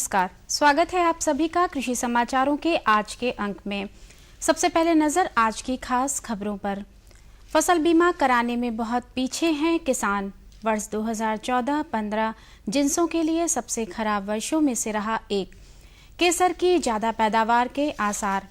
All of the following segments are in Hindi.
नमस्कार, स्वागत है आप सभी का कृषि समाचारों के आज के अंक में। सबसे पहले नजर आज की खास खबरों पर। फसल बीमा कराने में बहुत पीछे हैं किसान। वर्ष 2014-15 जिंसों के लिए सबसे खराब वर्षों में से रहा एक। केसर की ज्यादा पैदावार के आसार।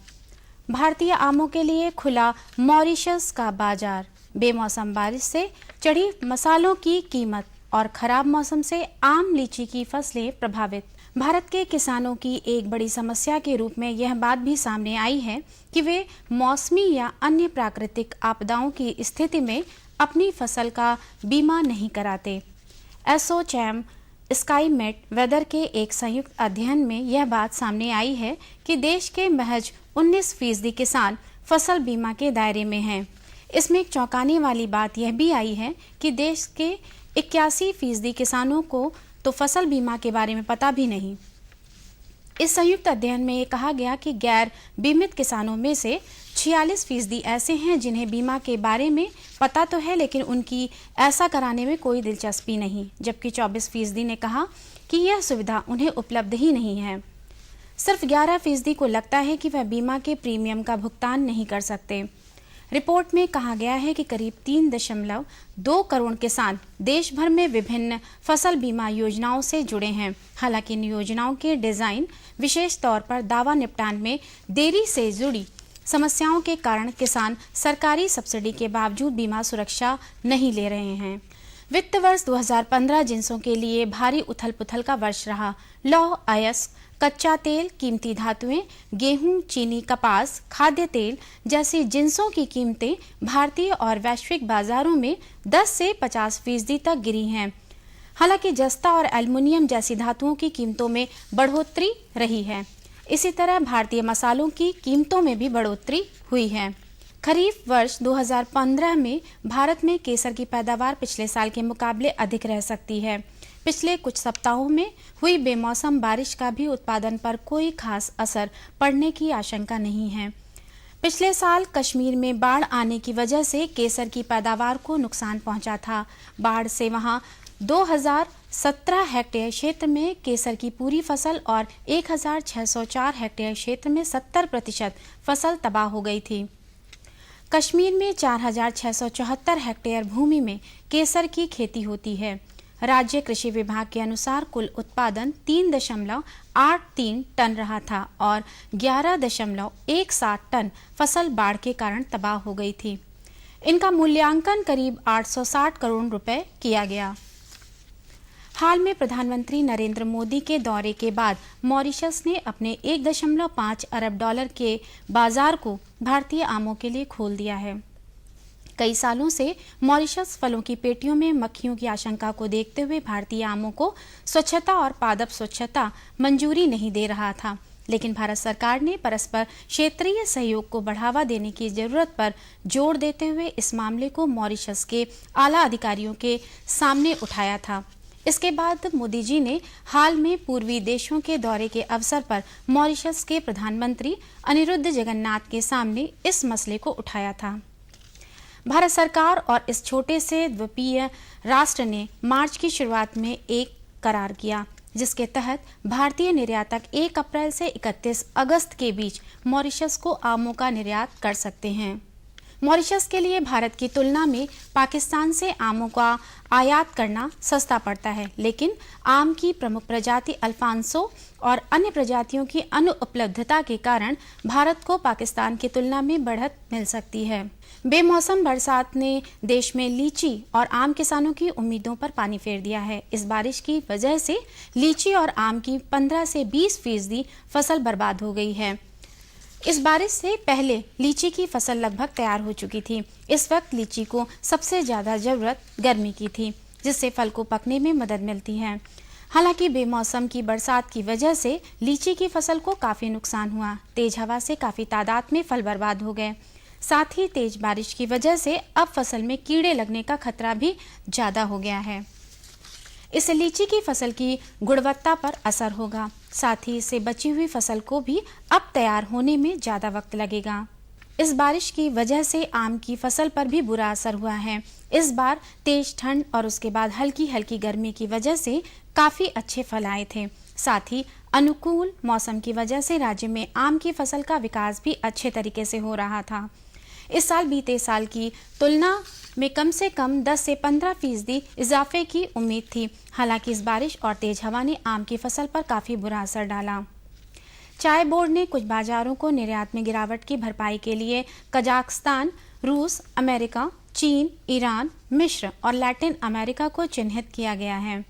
भारतीय आमों के लिए खुला मॉरिशस का बाजार। बेमौसम बारिश से चढ़ी मसालों की कीमत और खराब मौसम से आम लीची की फसलें प्रभावित। भारत के किसानों की एक बड़ी समस्या के रूप में यह बात भी सामने आई है कि वे मौसमी या अन्य प्राकृतिक आपदाओं की स्थिति में अपनी फसल का बीमा नहीं कराते। एसोचैम स्काईमेट वेदर के एक संयुक्त अध्ययन में यह बात सामने आई है कि देश के महज 19% किसान फसल बीमा के दायरे में हैं। इसमें एक चौंकाने वाली बात यह भी आई है कि देश के 81% किसानों को तो फसल बीमा के बारे में पता भी नहीं। इस संयुक्त अध्ययन में ये कहा गया कि गैर बीमित किसानों में से 46% ऐसे हैं जिन्हें बीमा के बारे में पता तो है लेकिन उनकी ऐसा कराने में कोई दिलचस्पी नहीं, जबकि 24% ने कहा कि यह सुविधा उन्हें उपलब्ध ही नहीं है। सिर्फ 11% को लगता है कि वह बीमा के प्रीमियम का भुगतान नहीं कर सकते। रिपोर्ट में कहा गया है कि करीब 3.2 करोड़ किसान देश भर में विभिन्न फसल बीमा योजनाओं से जुड़े हैं। हालांकि इन योजनाओं के डिजाइन विशेष तौर पर दावा निपटान में देरी से जुड़ी समस्याओं के कारण किसान सरकारी सब्सिडी के बावजूद बीमा सुरक्षा नहीं ले रहे हैं। वित्त वर्ष 2015 जिंसों के लिए भारी उथल-पुथल का वर्ष रहा। लौह अयस्क, कच्चा तेल, कीमती धातुएं, गेहूं, चीनी, कपास, खाद्य तेल जैसी जिंसों की कीमतें भारतीय और वैश्विक बाजारों में 10 से 50% तक गिरी हैं। हालांकि जस्ता और एल्युमिनियम जैसी धातुओं की कीमतों में बढ़ोतरी रही है। इसी तरह भारतीय मसालों की कीमतों में भी बढ़ोतरी हुई है। खरीफ वर्ष 2015 में भारत में केसर की पैदावार पिछले साल के मुकाबले अधिक रह सकती है। पिछले कुछ सप्ताहों में हुई बेमौसम बारिश का भी उत्पादन पर कोई खास असर पड़ने की आशंका नहीं है। पिछले साल कश्मीर में बाढ़ आने की वजह से केसर की पैदावार को नुकसान पहुंचा था। बाढ़ से वहां 2017 हेक्टेयर क्षेत्र में केसर की पूरी फसल और 1604 हेक्टेयर क्षेत्र में 70% फसल तबाह हो गई थी। कश्मीर में 4674 हेक्टेयर भूमि में केसर की खेती होती है। राज्य कृषि विभाग के अनुसार कुल उत्पादन 3.83 टन रहा था और 11.17 टन फसल बाढ़ के कारण तबाह हो गई थी। इनका मूल्यांकन करीब 860 करोड़ रुपए किया गया। हाल में प्रधानमंत्री नरेंद्र मोदी के दौरे के बाद मॉरिशस ने अपने 1.5 अरब डॉलर के बाजार को भारतीय आमों के लिए खोल दिया है। कई सालों से मॉरिशस फलों की पेटियों में मक्खियों की आशंका को देखते हुए भारतीय आमों को स्वच्छता और पादप स्वच्छता मंजूरी नहीं दे रहा था, लेकिन भारत सरकार ने परस्पर क्षेत्रीय सहयोग को बढ़ावा देने की जरूरत पर जोर देते हुए इस मामले को मॉरिशस के आला अधिकारियों के सामने उठाया था। इसके बाद मोदी जी ने हाल में पूर्वी देशों के दौरे के अवसर पर मॉरिशस के प्रधानमंत्री अनिरुद्ध जगन्नाथ के सामने इस मसले को उठाया था। भारत सरकार और इस छोटे से द्वीपीय राष्ट्र ने मार्च की शुरुआत में एक करार किया, जिसके तहत भारतीय निर्यातक 1 अप्रैल से 31 अगस्त के बीच मॉरिशस को आमों का निर्यात कर सकते हैं। मॉरिशस के लिए भारत की तुलना में पाकिस्तान से आमों का आयात करना सस्ता पड़ता है, लेकिन आम की प्रमुख प्रजाति अल्फांसो और अन्य प्रजातियों की अनुपलब्धता के कारण भारत को पाकिस्तान की तुलना में बढ़त मिल सकती है। बेमौसम बरसात ने देश में लीची और आम किसानों की उम्मीदों पर पानी फेर दिया है। इस बारिश की वजह से लीची और आम की 15 से 20% फसल बर्बाद हो गई है। इस बारिश से पहले लीची की फसल लगभग तैयार हो चुकी थी। इस वक्त लीची को सबसे ज्यादा जरूरत गर्मी की थी, जिससे फल को पकने में मदद मिलती है। हालांकि बेमौसम की बरसात की वजह से लीची की फसल को काफी नुकसान हुआ। तेज हवा से काफी तादाद में फल बर्बाद हो गए। साथ ही तेज बारिश की वजह से अब फसल में कीड़े लगने का खतरा भी ज्यादा हो गया है। इससे लीची की फसल की गुणवत्ता पर असर होगा। साथ ही इससे बची हुई फसल को भी अब तैयार होने में ज्यादा वक्त लगेगा। इस बारिश की वजह से आम की फसल पर भी बुरा असर हुआ है। इस बार तेज ठंड और उसके बाद हल्की हल्की गर्मी की वजह से काफी अच्छे फल आए थे। साथ ही अनुकूल मौसम की वजह से राज्य में आम की फसल का विकास भी अच्छे तरीके से हो रहा था। इस साल बीते साल की तुलना में कम से कम 10 से 15% इजाफे की उम्मीद थी। हालांकि इस बारिश और तेज हवा ने आम की फसल पर काफी बुरा असर डाला। चाय बोर्ड ने कुछ बाजारों को निर्यात में गिरावट की भरपाई के लिए कजाकिस्तान, रूस, अमेरिका, चीन, ईरान, मिस्र और लैटिन अमेरिका को चिन्हित किया गया है।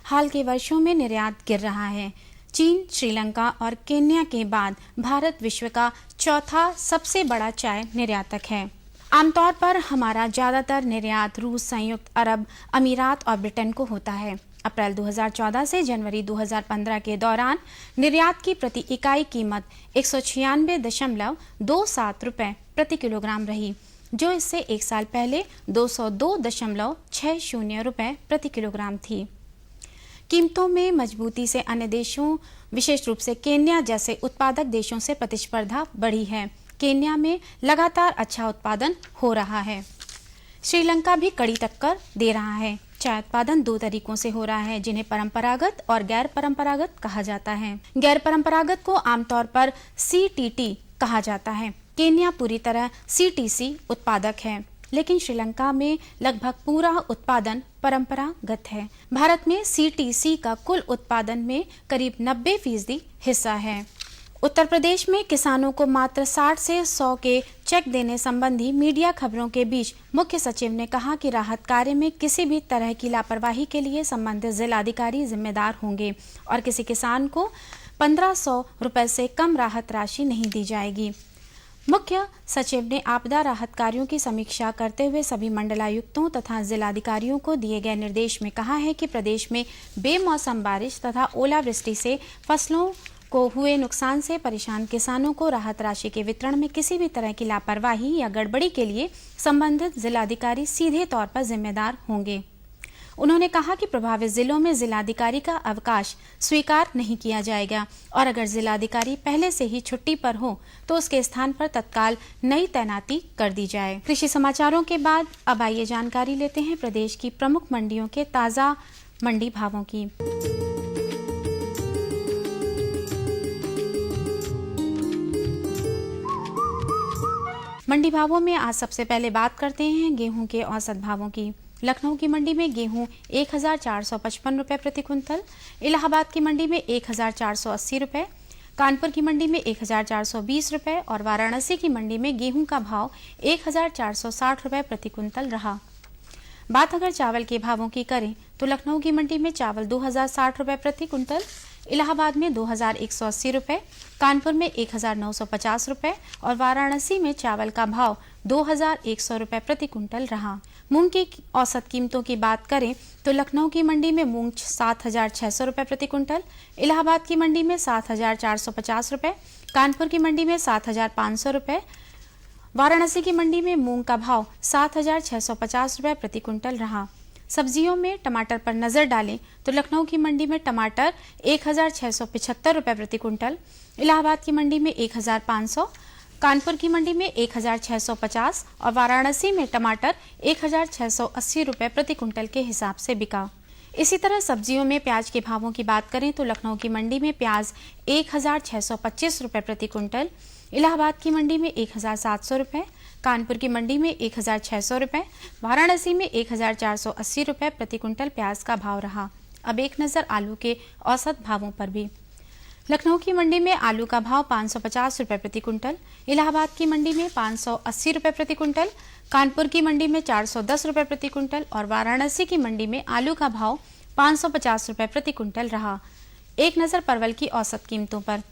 हाल के वर्षों में निर्यात गिर रहा है। चीन, श्रीलंका और केन्या के बाद भारत विश्व का चौथा सबसे बड़ा चाय निर्यातक है। आमतौर पर हमारा ज्यादातर निर्यात रूस, संयुक्त अरब अमीरात और ब्रिटेन को होता है। अप्रैल 2014 से जनवरी 2015 के दौरान निर्यात की प्रति इकाई कीमत 196.27 रुपये प्रति किलोग्राम रही, जो इससे एक साल पहले 202.60 रुपये प्रति किलोग्राम थी। कीमतों में मजबूती से अन्य देशों, विशेष रूप से केन्या जैसे उत्पादक देशों से प्रतिस्पर्धा बढ़ी है। केन्या में लगातार अच्छा उत्पादन हो रहा है। श्रीलंका भी कड़ी टक्कर दे रहा है। चाय उत्पादन 2 तरीकों से हो रहा है, जिन्हें परंपरागत और गैर परंपरागत कहा जाता है। गैर परंपरागत को आमतौर पर CTT कहा जाता है। केन्या पूरी तरह CTC उत्पादक है, लेकिन श्रीलंका में लगभग पूरा उत्पादन परंपरागत है। भारत में CTC का कुल उत्पादन में करीब 90% हिस्सा है। उत्तर प्रदेश में किसानों को मात्र 60 से 100 के चेक देने संबंधी मीडिया खबरों के बीच मुख्य सचिव ने कहा कि राहत कार्य में किसी भी तरह की लापरवाही के लिए संबंधित जिलाधिकारी जिम्मेदार होंगे और किसी किसान को 1500 रुपए से कम राहत राशि नहीं दी जाएगी। मुख्य सचिव ने आपदा राहत कार्यों की समीक्षा करते हुए सभी मंडलायुक्तों तथा जिलाधिकारियों को दिए गए निर्देश में कहा है कि प्रदेश में बेमौसम बारिश तथा ओलावृष्टि से फसलों को हुए नुकसान से परेशान किसानों को राहत राशि के वितरण में किसी भी तरह की लापरवाही या गड़बड़ी के लिए संबंधित जिलाधिकारी सीधे तौर पर जिम्मेदार होंगे। उन्होंने कहा कि प्रभावित जिलों में जिलाधिकारी का अवकाश स्वीकार नहीं किया जाएगा और अगर जिलाधिकारी पहले से ही छुट्टी पर हो तो उसके स्थान पर तत्काल नई तैनाती कर दी जाए। कृषि समाचारों के बाद अब आइए जानकारी लेते हैं प्रदेश की प्रमुख मंडियों के ताजा मंडी भावों की। मंडी भावों में आज सबसे पहले बात करते हैं गेहूं के औसत भावों की। लखनऊ की मंडी में गेहूं 1455 रुपए प्रति कुंतल, इलाहाबाद की मंडी में 1480 रुपए, कानपुर की मंडी में 1420 रुपए और वाराणसी की मंडी में गेहूं का भाव 1460 रुपए प्रति कुंतल रहा। बात अगर चावल के भावों की करें तो लखनऊ की मंडी में चावल 2060 रुपए प्रति कुंतल, इलाहाबाद में 2180 रुपए, कानपुर में 1950 रुपए और वाराणसी में चावल का भाव 2100 रुपए प्रति कुंतल रहा। मूंग की औसत कीमतों की बात करें तो लखनऊ की मंडी में मूंग 7600 रुपए प्रति कुंतल, इलाहाबाद की मंडी में 7450 रुपए, कानपुर की मंडी में 7500 रुपए, वाराणसी की मंडी में मूंग का भाव 7650 रुपए प्रति कुंतल रहा। सब्जियों में टमाटर पर नजर डालें तो लखनऊ की मंडी में टमाटर 1675 रुपए प्रति कुंतल, इलाहाबाद की मंडी में 1500, कानपुर की मंडी में 1650 और वाराणसी में टमाटर 1680 रुपए प्रति कुंतल के हिसाब से बिका। इसी तरह सब्जियों में प्याज के भावों की बात करें तो लखनऊ की मंडी में प्याज 1625 रुपए प्रति कुंतल, इलाहाबाद की मंडी में 1700 रुपए, कानपुर की मंडी में 1600 रुपए, वाराणसी में 1480 रुपए प्रति कुंतल प्याज का भाव रहा। अब एक नजर आलू के औसत भावों पर भी। लखनऊ की मंडी में आलू का भाव 550 रुपए प्रति कुंतल, इलाहाबाद की मंडी में 580 रुपए प्रति कुंतल, कानपुर की मंडी में 410 रुपए प्रति कुंतल और वाराणसी की मंडी में आलू का भाव 550 रुपए प्रति कुंतल रहा। एक नजर परवल की औसत कीमतों पर।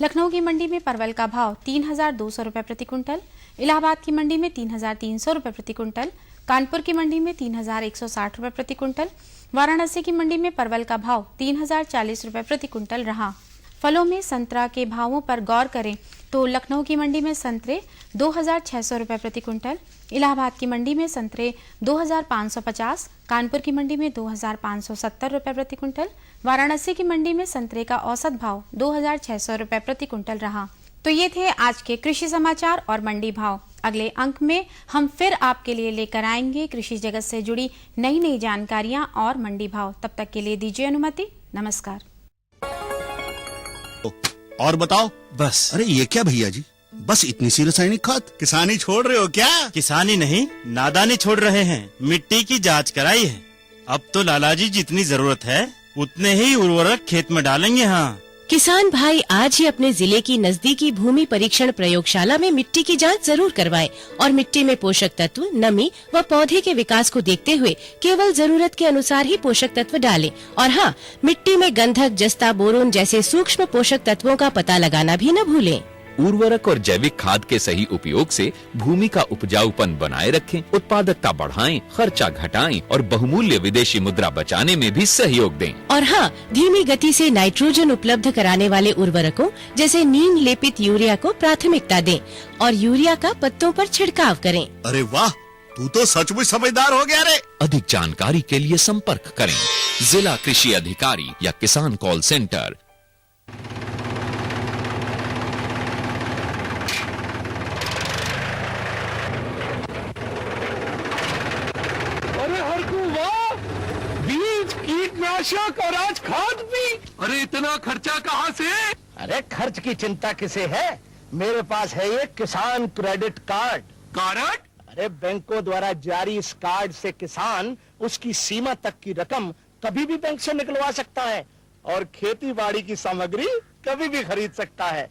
लखनऊ की मंडी में परवल का भाव 3200 रुपए प्रति कुंतल, इलाहाबाद की मंडी में 3300 रुपए प्रति कुंतल, कानपुर की मंडी में 3160 रुपए प्रति कुंतल, वाराणसी की मंडी में परवल का भाव 3040 रुपए प्रति कुंतल रहा। फलों में संतरा के भावों पर गौर करें तो लखनऊ की मंडी में संतरे 2600 रुपए प्रति कुंतल, इलाहाबाद की मंडी में संतरे 2550, कानपुर की मंडी में 2570 रुपए प्रति कुंतल, वाराणसी की मंडी में संतरे का औसत भाव 2600 रुपए प्रति कुंतल रहा। तो ये थे आज के कृषि समाचार और मंडी भाव। अगले अंक में हम फिर आपके लिए लेकर आएंगे कृषि जगत से जुड़ी नई जानकारियां और मंडी भाव। तब तक के लिए दीजिए अनुमति। नमस्कार। और बताओ। बस। अरे ये क्या भैया जी, बस इतनी सी रासायनिक खाद? किसानी छोड़ रहे हो क्या? किसानी नहीं, नादानी छोड़ रहे हैं। मिट्टी की जांच कराई है। अब तो लालाजी जितनी जरूरत है उतने ही उर्वरक खेत में डालेंगे। हाँ, किसान भाई आज ही अपने जिले की नजदीकी भूमि परीक्षण प्रयोगशाला में मिट्टी की जांच जरूर करवाएं और मिट्टी में पोषक तत्व, नमी व पौधे के विकास को देखते हुए केवल जरूरत के अनुसार ही पोषक तत्व डालें। और हाँ, मिट्टी में गंधक, जस्ता, बोरोन जैसे सूक्ष्म पोषक तत्वों का पता लगाना भी न भूलें। उर्वरक और जैविक खाद के सही उपयोग से भूमि का उपजाऊपन बनाए रखें, उत्पादकता बढ़ाएं, खर्चा घटाएं और बहुमूल्य विदेशी मुद्रा बचाने में भी सहयोग दें। और हाँ, धीमी गति से नाइट्रोजन उपलब्ध कराने वाले उर्वरकों जैसे नीम लेपित यूरिया को प्राथमिकता दें और यूरिया का पत्तों पर छिड़काव करें। अरे वाह, तू तो सचमुच समझदार हो गया रे। अधिक जानकारी के लिए संपर्क करें जिला कृषि अधिकारी या किसान कॉल सेंटर। कीटनाशक और आज खाद भी। अरे इतना खर्चा कहाँ से? अरे खर्च की चिंता किसे है, मेरे पास है ये किसान क्रेडिट कार्ड। कार्ड? अरे बैंकों द्वारा जारी इस कार्ड से किसान उसकी सीमा तक की रकम कभी भी बैंक से निकलवा सकता है और खेती बाड़ी की सामग्री कभी भी खरीद सकता है।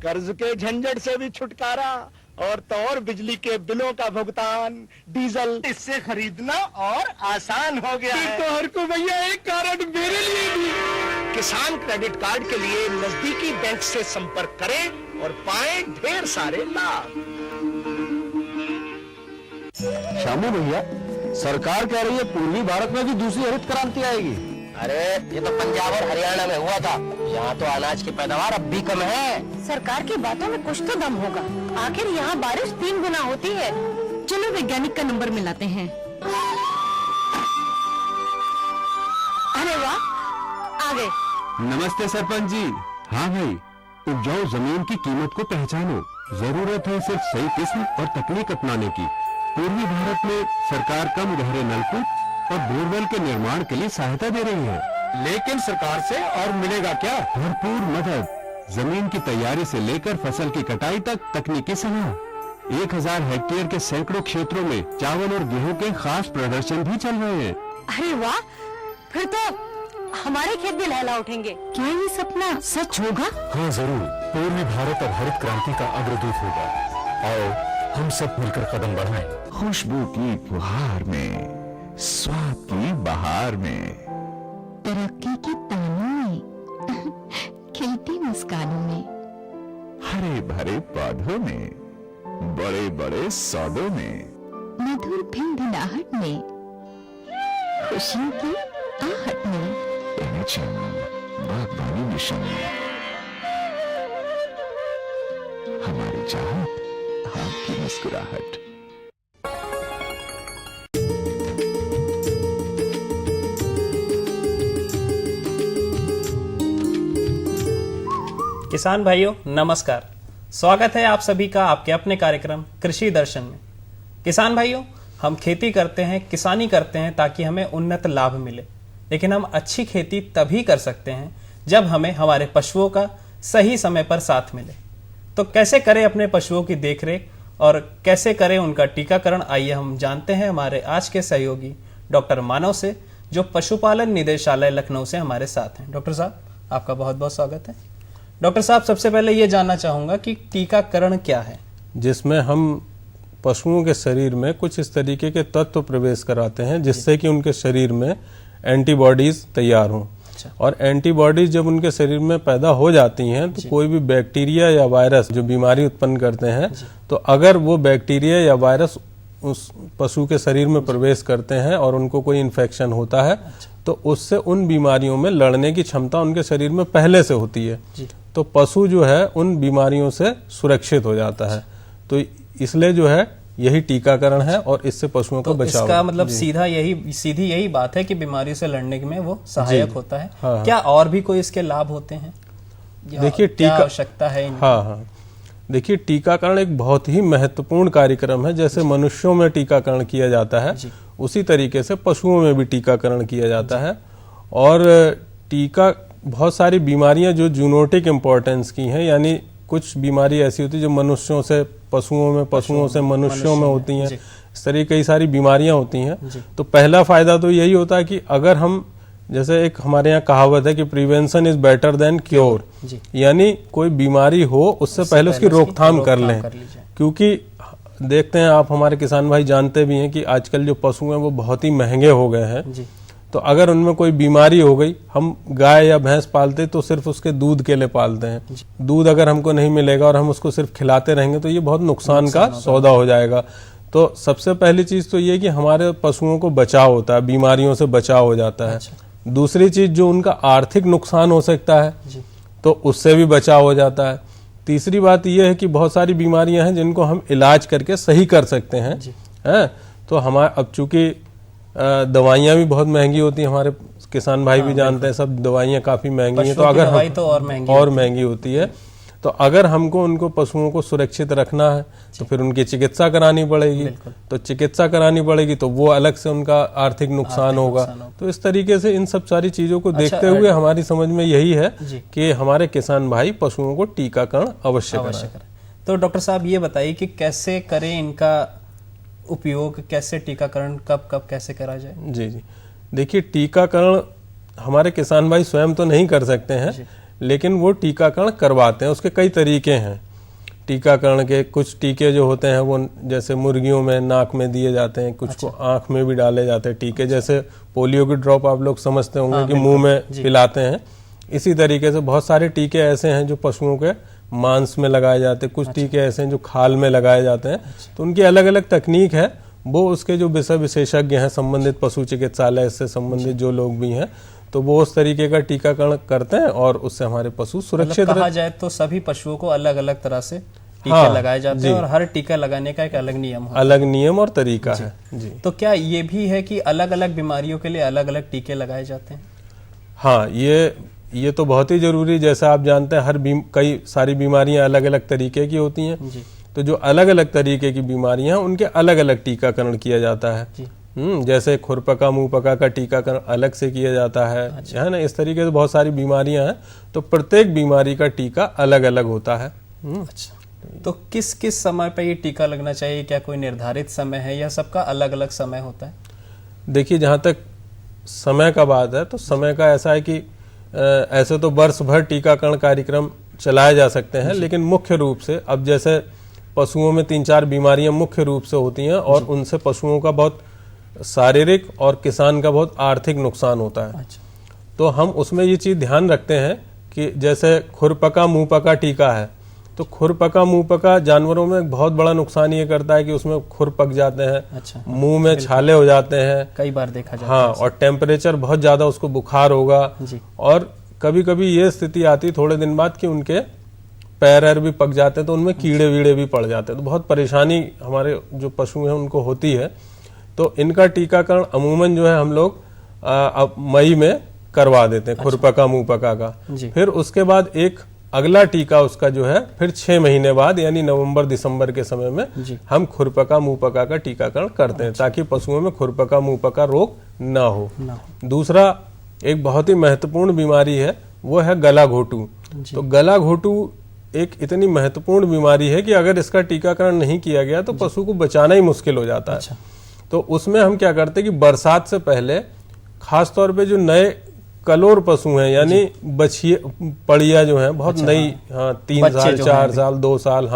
कर्ज के झंझट से भी छुटकारा और तो और बिजली के बिलों का भुगतान, डीजल इससे खरीदना और आसान हो गया है। तो हर को भैया एक कार्ड मेरे लिए भी। किसान क्रेडिट कार्ड के लिए नजदीकी बैंक से संपर्क करें और पाएं ढेर सारे लाभ। श्यामू भैया, सरकार कह रही है पूर्वी भारत में भी दूसरी हरित क्रांति आएगी। अरे ये तो पंजाब और हरियाणा में हुआ था, यहाँ तो अनाज की पैदावार अब भी कम है। सरकार की बातों में कुछ तो दम होगा। आखिर यहाँ बारिश 3 गुना होती है। चलो वैज्ञानिक का नंबर मिलाते हैं। अरे वाह, आ गए। नमस्ते सरपंच जी। हाँ भाई, उपजाऊ जमीन की कीमत को पहचानो। जरूरत है सिर्फ सही किस्म और तकनीक अपनाने की। पूर्वी भारत में सरकार कम गहरे नलकूप और बोरवेल के निर्माण के लिए सहायता दे रही है। लेकिन सरकार से और मिलेगा क्या? भरपूर मदद, जमीन की तैयारी से लेकर फसल की कटाई तक तकनीकी सलाह। 1000 हेक्टेयर के सैकड़ों क्षेत्रों में चावल और गेहूं के खास प्रदर्शन भी चल रहे हैं। अरे वाह, फिर तो हमारे खेत भी लहला उठेंगे। क्या ये सपना सच होगा? हाँ जरूर, पूर्वी भारत अब हरित क्रांति का अग्रदूत होगा। आओ हम सब मिलकर कदम बढ़ाएं। खुशबू की फुहार में, स्वाद की बहार में, तरक्की की तानों में, खिलती मुस्कानों में, हरे भरे पौधों में, बड़े बड़े सौदों में, मधुर भिनभिनाहट में, खुशियों की आहट में, एनएचएम बागवानी मिशन, हमारी चाहत, आपकी मुस्कुराहट। किसान भाइयों नमस्कार, स्वागत है आप सभी का आपके अपने कार्यक्रम कृषि दर्शन में। किसान भाइयों, हम खेती करते हैं, किसानी करते हैं ताकि हमें उन्नत लाभ मिले, लेकिन हम अच्छी खेती तभी कर सकते हैं जब हमें हमारे पशुओं का सही समय पर साथ मिले। तो कैसे करें अपने पशुओं की देखरेख और कैसे करें उनका टीकाकरण, आइए हम जानते हैं हमारे आज के सहयोगी डॉक्टर मानव से, जो पशुपालन निदेशालय लखनऊ से हमारे साथ हैं। डॉक्टर साहब, आपका बहुत बहुत स्वागत है। डॉक्टर साहब, सबसे पहले ये जानना चाहूंगा कि टीकाकरण क्या है? जिसमें हम पशुओं के शरीर में कुछ इस तरीके के तत्व प्रवेश कराते हैं जिससे कि उनके शरीर में एंटीबॉडीज तैयार हों। और एंटीबॉडीज जब उनके शरीर में पैदा हो जाती हैं तो कोई भी बैक्टीरिया या वायरस जो बीमारी उत्पन्न करते हैं, तो अगर वो बैक्टीरिया या वायरस उस पशु के शरीर में प्रवेश करते हैं और उनको कोई इन्फेक्शन होता है, तो उससे उन बीमारियों में लड़ने की क्षमता उनके शरीर में पहले से होती है। तो पशु जो है उन बीमारियों से सुरक्षित हो जाता है। तो इसलिए जो है यही टीकाकरण है और इससे पशुओं का बचाव। इसका मतलब सीधी यही बात है कि बीमारी से लड़ने में वो सहायक होता है। हाँ। क्या और भी कोई इसके लाभ होते हैं? देखिए, टीका आवश्यकता है। हाँ, देखिए, टीकाकरण एक बहुत ही महत्वपूर्ण कार्यक्रम है। जैसे मनुष्यों में टीकाकरण किया जाता है, उसी तरीके से पशुओं में भी टीकाकरण किया जाता है। और टीका बहुत सारी बीमारियां जो जूनोटिक इम्पोर्टेंस की हैं, यानी कुछ बीमारी ऐसी होती है जो मनुष्यों से पशुओं में, पशुओं से मनुष्यों में होती हैं, इस तरह कई सारी बीमारियां होती हैं। तो पहला फायदा तो यही होता है कि अगर हम, जैसे एक हमारे यहाँ कहावत है कि prevention is better than cure, यानी कोई बीमारी हो उससे पहले उसकी रोकथाम कर लें। क्योंकि देखते हैं आप, हमारे किसान भाई जानते भी हैं कि आजकल जो पशु हैं वो बहुत ही महंगे हो गए हैं। तो अगर उनमें कोई बीमारी हो गई, हम गाय या भैंस पालते तो सिर्फ उसके दूध के लिए पालते हैं। दूध अगर हमको नहीं मिलेगा और हम उसको सिर्फ खिलाते रहेंगे तो ये बहुत नुकसान का सौदा हो जाएगा। तो सबसे पहली चीज तो ये कि हमारे पशुओं को बचाव होता है, बीमारियों से बचाव हो जाता है। दूसरी चीज, जो उनका आर्थिक नुकसान हो सकता है तो उससे भी बचाव हो जाता है। तीसरी बात यह है कि बहुत सारी बीमारियां हैं जिनको हम इलाज करके सही कर सकते हैं, हैं? तो हमारे अब चूंकि दवाइयां भी बहुत महंगी होती हैं, हमारे किसान भाई भी जानते हैं, सब दवाइयां काफी महंगी हैं। तो अगर हम तो और महंगी होती है, तो अगर हमको उनको पशुओं को सुरक्षित रखना है तो फिर उनकी चिकित्सा करानी पड़ेगी। तो चिकित्सा करानी पड़ेगी तो वो अलग से उनका आर्थिक नुकसान होगा। तो इस तरीके से इन सब सारी चीजों को देखते हुए हमारी समझ में यही है कि हमारे किसान भाई पशुओं को टीकाकरण अवश्य कराएं। तो डॉक्टर साहब ये बताइए कि कैसे करें इनका उपयोग, कैसे टीकाकरण कब कब कैसे करा जाए? जी जी, देखिए टीकाकरण हमारे किसान भाई स्वयं तो नहीं कर सकते हैं, लेकिन वो टीकाकरण करवाते हैं। उसके कई तरीके हैं टीकाकरण के। कुछ टीके जो होते हैं वो जैसे मुर्गियों में नाक में दिए जाते हैं, कुछ को आंख में भी डाले जाते हैं टीके। जैसे पोलियो की ड्रॉप आप लोग समझते होंगे कि मुंह में पिलाते हैं, इसी तरीके से बहुत सारे टीके ऐसे हैं जो पशुओं के मांस में लगाए जाते हैं। कुछ टीके ऐसे हैं जो खाल में लगाए जाते हैं। तो उनकी अलग अलग तकनीक है। वो उसके जो विषय विशेषज्ञ हैं, संबंधित पशु चिकित्सालय से संबंधित जो लोग भी हैं, तो वो उस तरीके का टीकाकरण करते हैं और उससे हमारे पशु सुरक्षित कहा जाए तो सभी पशुओं को अलग अलग तरह से टीके लगाए जाते हैं और हर टीका लगाने का एक अलग नियम है, अलग नियम और तरीका है। जी। तो क्या ये भी है कि अलग अलग बीमारियों के लिए अलग अलग टीके लगाए जाते हैं? हाँ, ये तो बहुत ही जरूरी। जैसा आप जानते हैं कई सारी बीमारियां अलग अलग तरीके की होती हैं। तो जो अलग अलग तरीके की बीमारियां हैं उनके अलग अलग टीकाकरण किया जाता है। जैसे खुरपका मुंहपका का टीकाकरण अलग से किया जाता है ना। इस तरीके से बहुत सारी बीमारियां हैं, तो प्रत्येक बीमारी का टीका अलग अलग होता है। अच्छा, तो किस किस समय पे ये टीका लगना चाहिए? क्या कोई निर्धारित समय है या सबका अलग अलग समय होता है? देखिए, जहाँ तक समय का बात है तो समय का ऐसा है कि ऐसे तो वर्ष भर टीकाकरण कार्यक्रम चलाए जा सकते हैं, लेकिन मुख्य रूप से अब जैसे पशुओं में 3-4 बीमारियां मुख्य रूप से होती हैं और उनसे पशुओं का बहुत शारीरिक और किसान का बहुत आर्थिक नुकसान होता है। तो हम उसमें ये चीज ध्यान रखते हैं कि जैसे खुरपका मुंहपका टीका है, तो खुरपका मुंहपका जानवरों में बहुत बड़ा नुकसान ये करता है कि उसमें खुर पक जाते हैं, मुंह में छाले हो जाते हैं, कई बार देखा जाता है। हाँ, और टेम्परेचर बहुत ज्यादा, उसको बुखार होगा। और कभी कभी ये स्थिति आती थोड़े दिन बाद कि उनके पैर भी पक जाते हैं, तो उनमें कीड़े वीड़े भी पड़ जाते हैं। तो बहुत परेशानी हमारे जो पशु हैं उनको होती है। तो इनका टीकाकरण अमूमन जो है हम लोग मई में करवा देते हैं, खुरपका मुंहपका का। फिर उसके बाद एक अगला टीका उसका जो है फिर 6 महीने बाद, यानी नवंबर दिसंबर के समय में हम खुरपका मुंहपका का टीकाकरण करते हैं, ताकि पशुओं में खुरपका मुंहपका रोग ना हो। दूसरा एक बहुत ही महत्वपूर्ण बीमारी है, वो है गला घोटू। तो गला घोटू एक इतनी महत्वपूर्ण बीमारी है कि अगर इसका टीकाकरण नहीं किया गया तो पशु को बचाना ही मुश्किल हो जाता है। तो उसमें हम क्या करते हैं कि बरसात से पहले खास तौर पे जो नए कलोर पशु हैं, यानी बछिया पड़िया जो हैं, बहुत नई, 3 साल 4 साल 2 साल,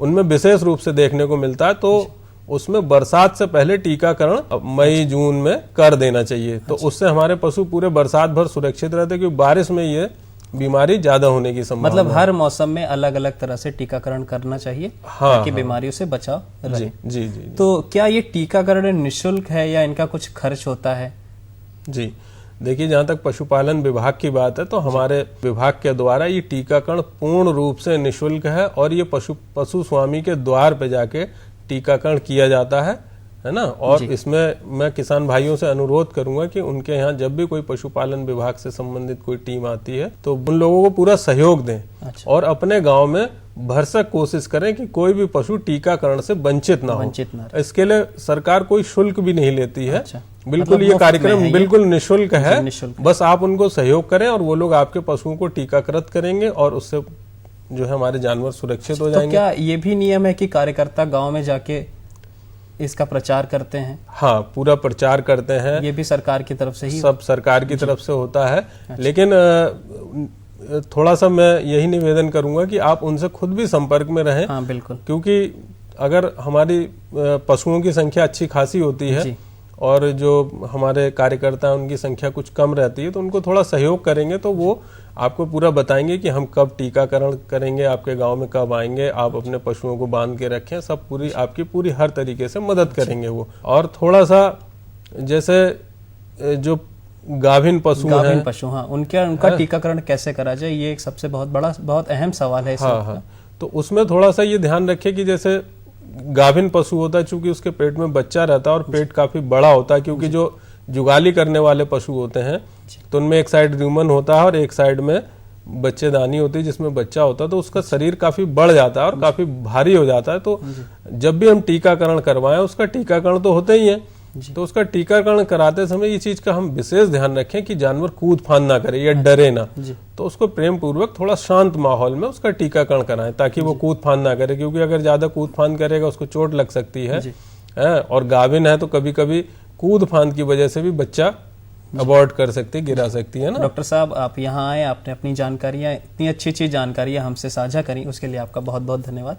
उनमें विशेष रूप से देखने को मिलता है। तो उसमें बरसात से पहले टीकाकरण मई जून में कर देना चाहिए। तो उससे हमारे पशु पूरे बरसात भर सुरक्षित रहते, क्योंकि बारिश में ये बीमारी ज्यादा होने की संभावना। मतलब हर मौसम में अलग अलग तरह से टीकाकरण करना चाहिए ताकि बीमारियों से बचाव रहे। जी। तो क्या ये टीकाकरण निःशुल्क है या इनका कुछ खर्च होता है? जी, देखिए, जहाँ तक पशुपालन विभाग की बात है तो हमारे विभाग के द्वारा ये टीकाकरण पूर्ण रूप से निःशुल्क है और ये पशु स्वामी के द्वार पे जाके टीकाकरण किया जाता है ना। और इसमें मैं किसान भाइयों से अनुरोध करूंगा कि उनके यहाँ जब भी कोई पशुपालन विभाग से संबंधित कोई टीम आती है तो उन लोगों को पूरा सहयोग दें और अपने गांव में भरसक कोशिश करें कि कोई भी पशु टीकाकरण से वंचित ना हो। इसके लिए सरकार कोई शुल्क भी नहीं लेती है, बिल्कुल, मतलब ये मुफ्त में कार्यक्रम है ये? बिल्कुल निःशुल्क है। निःशुल्क। बस आप उनको सहयोग करें और वो लोग आपके पशुओं को टीकाकृत करेंगे और उससे जो है हमारे जानवर सुरक्षित हो तो जाएंगे। क्या ये भी नियम है कि कार्यकर्ता गांव में जाके इसका प्रचार करते हैं? हाँ, पूरा प्रचार करते हैं। ये भी सरकार की तरफ से ही? सब सरकार की तरफ से होता है। लेकिन थोड़ा सा मैं यही निवेदन करूंगा कि आप उनसे खुद भी संपर्क में रहें। हाँ, बिल्कुल। क्योंकि अगर हमारी पशुओं की संख्या अच्छी खासी होती है और जो हमारे कार्यकर्ता हैं उनकी संख्या कुछ कम रहती है, तो उनको थोड़ा सहयोग करेंगे तो वो आपको पूरा बताएंगे कि हम कब टीकाकरण करेंगे, आपके गांव में कब आएंगे, आप अपने पशुओं को बांध के रखें, सब पूरी आपकी पूरी हर तरीके से मदद करेंगे वो। और थोड़ा सा जैसे जो गाभिन पशु हाँ, उनका टीकाकरण कैसे करा जाए, ये एक सबसे बहुत अहम सवाल है। हाँ, तो उसमें थोड़ा सा ये ध्यान रखें कि जैसे गाभिन पशु होता है, चूंकि उसके पेट में बच्चा रहता है और पेट काफी बड़ा होता है, क्योंकि जो जुगाली करने वाले पशु होते हैं तो उनमें एक साइड रूमन होता है और एक साइड में बच्चेदानी होती है जिसमें बच्चा होता है, तो उसका शरीर काफी बढ़ जाता है और काफी भारी हो जाता है। तो जब भी हम टीकाकरण करवाएं, उसका टीकाकरण तो होता ही है, तो उसका टीकाकरण कराते समय ये चीज का हम विशेष ध्यान रखें कि जानवर कूद फांद ना करे या डरे ना। तो उसको प्रेम पूर्वक थोड़ा शांत माहौल में उसका टीकाकरण कराएं ताकि वो कूद फांद ना करे, क्योंकि अगर ज्यादा कूद फांद करेगा उसको चोट लग सकती है। और गाभिन है तो कभी कभी कूद फांद की वजह से भी बच्चा अबॉर्ट कर सकती है, गिरा सकती है ना। डॉक्टर साहब, आप यहाँ आए, आपने अपनी जानकारियां, इतनी अच्छी जानकारियां हमसे साझा करी, उसके लिए आपका बहुत बहुत धन्यवाद।